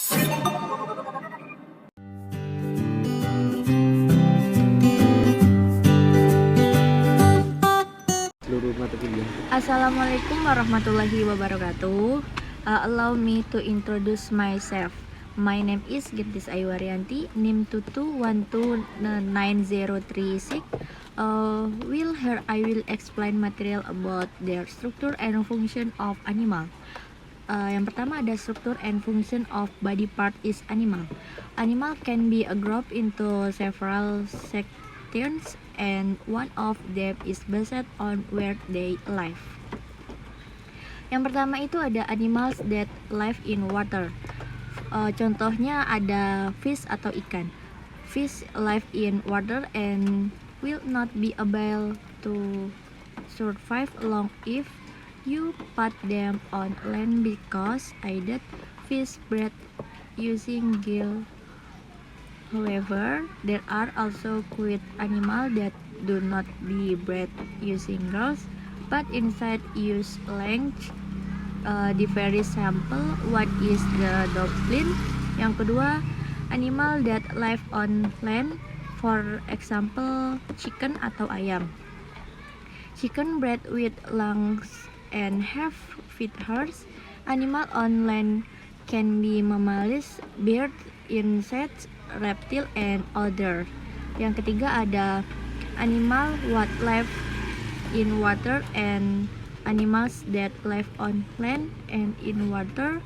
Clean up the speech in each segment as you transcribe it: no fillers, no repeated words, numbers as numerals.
Assalamualaikum warahmatullahi wabarakatuh. Allow me to introduce myself. My name is Gintis Ayuwaryanti, NIM 22129036. Here I will explain material about their structure and function of animal. Yang pertama ada structure and function of body part is animal. Animal can be grouped into several sections and one of them is based on where they live. Yang pertama itu ada animals that live in water. Contohnya ada fish atau ikan. Fish live in water and will not be able to survive long if you put them on land because either fish breathe using gill. However, there are also quiet animals that do not breathe using gills, but instead use lungs. The very sample, what is the dolphin? Yang kedua, animal that live on land, for example, chicken atau ayam. Chicken breathe with lungs and have feathers. Animal on land can be mammals, birds, insects, reptile, and other. Yang ketiga ada animal what live in water and animals that live on land and in water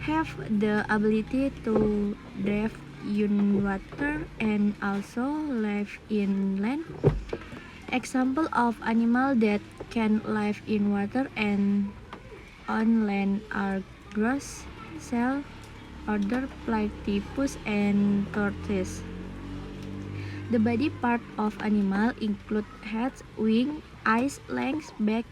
have the ability to dive in water and also live in land. Example of animal that can live in water and on land are grouse, seal, other platypus, and tortoise. The body part of animal include head, wing, eyes, legs, back,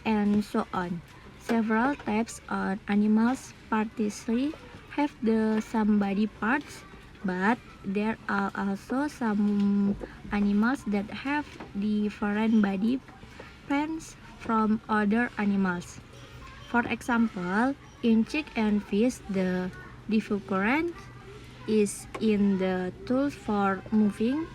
and so on. Several types of animals partially have the some body parts, but there are also some animals that have different body parts from other animals. For example, in chick and fish, the difference is in the tools for moving.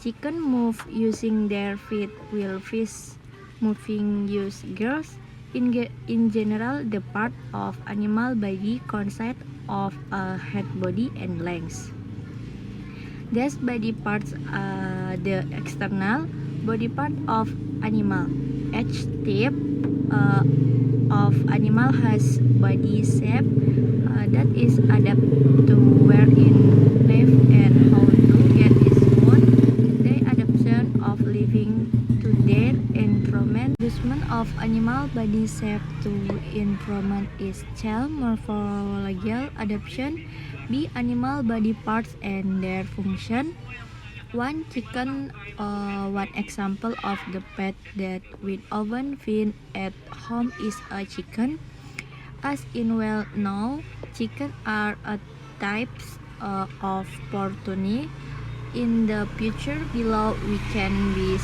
Chicken move using their feet while fish moving use gills. In general, the part of animal body consists of a head, body, and legs. These body parts are the external body part of animal. Each type of animal has body shape that is adapted to where it lives and how to get its food. The adaptation of living to their environment. Adjustment of animal body shape to environment is called morphological adaptation. B. Animal body parts and their function. One chicken, one example of the pet that we often find at home is a chicken. As in well known, chicken are a types of protein. In the picture below, we can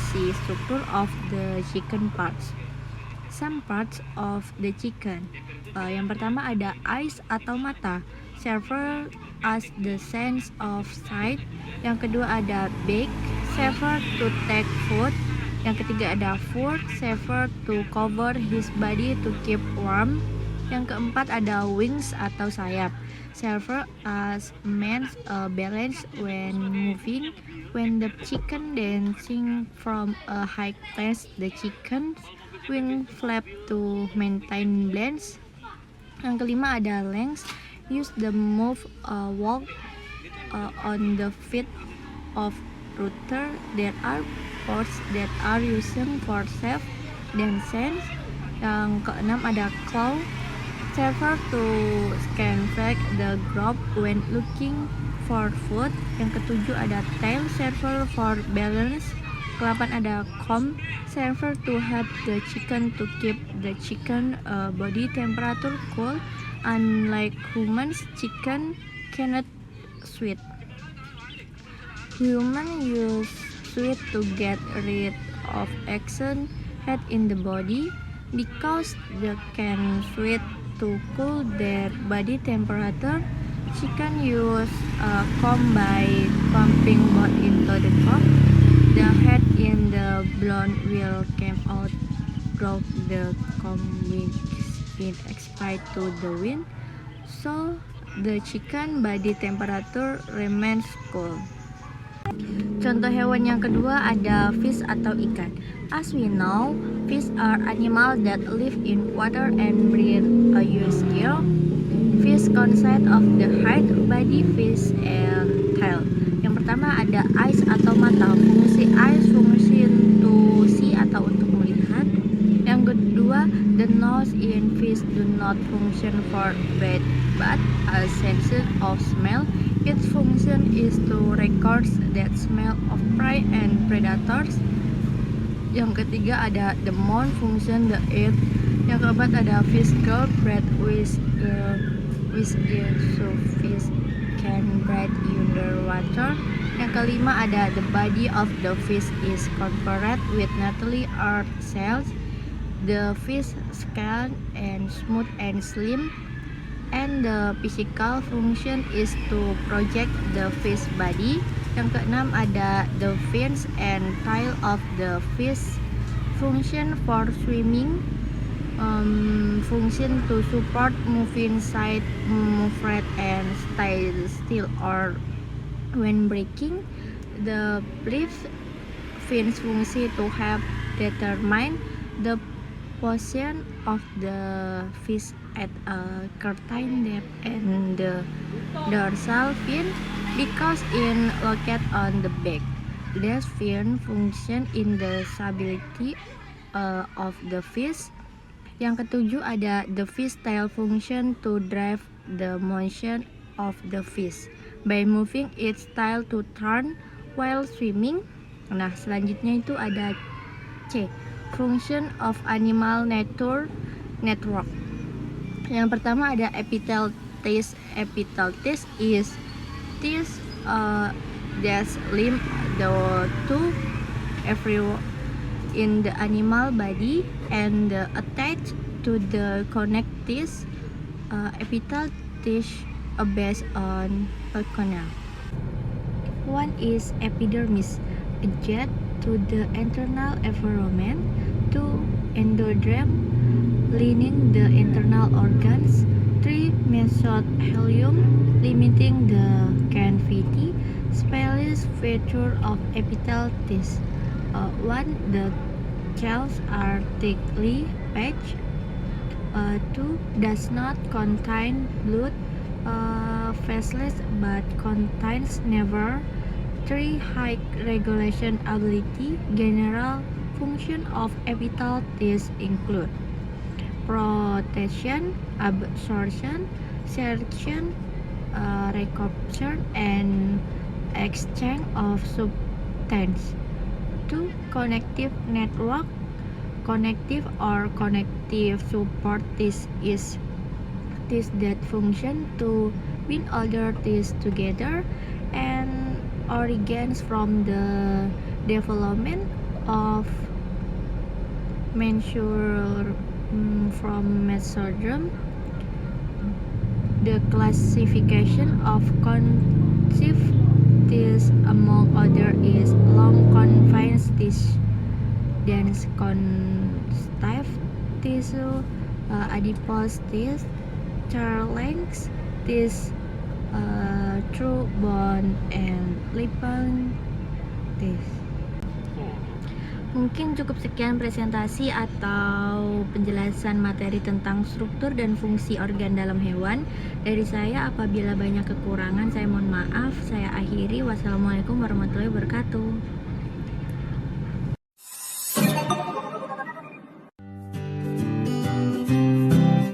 see structure of the chicken parts. Some parts of the chicken. Yang pertama ada eyes atau mata, serve as the sense of sight. Yang kedua ada beak, serve to take food. Yang ketiga ada foot, serve to cover his body to keep warm. Yang keempat ada wings atau sayap, serve as means balance when moving. When the chicken dancing from a high place, the chicken's wing flap to maintain balance. Yang kelima ada legs, use the move walk on the feet of rooter. There are parts that are using for safe dance. Yang keenam ada claw, serve to scavenge the ground when looking for food. Yang ketujuh ada tail, serve for balance. Ke-8 ada comb, serve to help the chicken to keep the chicken body temperature cool. Unlike humans, chicken cannot sweat. Humans use sweat to get rid of excess heat in the body because they can sweat to cool their body temperature. Chicken use a comb by pumping blood into the comb. The head in the blood will come out through the comb which is exposed to the wind, so the chicken body temperature remains cool. Contoh hewan yang kedua ada fish atau ikan. As we know, fish are animals that live in water and breathe a use gill. Fish consist of the head, body, face, and tail. Yang pertama ada eyes atau mata. Fungsi eyes fungsi to see atau untuk melihat. Yang kedua, the nose in fish do not function for breath but a sense of smell. Its function is to record the smell of prey and predators. Yang ketiga ada the mouth function the eat. Yang keempat ada fish gill breath with gill so fish can breathe underwater. Yang kelima ada the body of the fish is covered with naturally earth cells. The fish scale and smooth and slim, and the physical function is to project the fish body. Yang keenam ada the fins and tail of the fish function for swimming, function to support moving side, movement and stay still or when breaking. The flips fins function to help determine the position of the fish at a certain depth, and the dorsal fin because in located on the back. This fin function in the stability of the fish. Yang ketujuh ada the fish tail function to drive the motion of the fish by moving its tail to turn while swimming. Nah, selanjutnya itu ada C, function of animal network. Yang pertama ada epithelis. Epithelis is this that limb to every in the animal body and attached to the connective epithelis based on a canal. One is epidermis, adjacent to the internal environment. Two, endoderm, lining the internal organs. Three, mesothelium, limiting the cavity space feature of epithelis. One, the cells are thickly packed. Two, does not contain blood vessels but contains nerve. 3, high regulation ability. General function of epithelis include protection, absorption, secretion, recapture, and exchange of substance. 2, connective network. Connective or connective support is that function to bind other teeth together and origins from the development of menstrual from mesoderm. The classification of conceived teeth among other is long confined teeth, dense concave tissue, adipose teeth, Charles teeth, true bone, and lipon teeth. Mungkin cukup sekian presentasi atau penjelasan materi tentang struktur dan fungsi organ dalam hewan dari saya. Apabila banyak kekurangan, saya mohon maaf. Saya akhiri. Wassalamualaikum warahmatullahi wabarakatuh.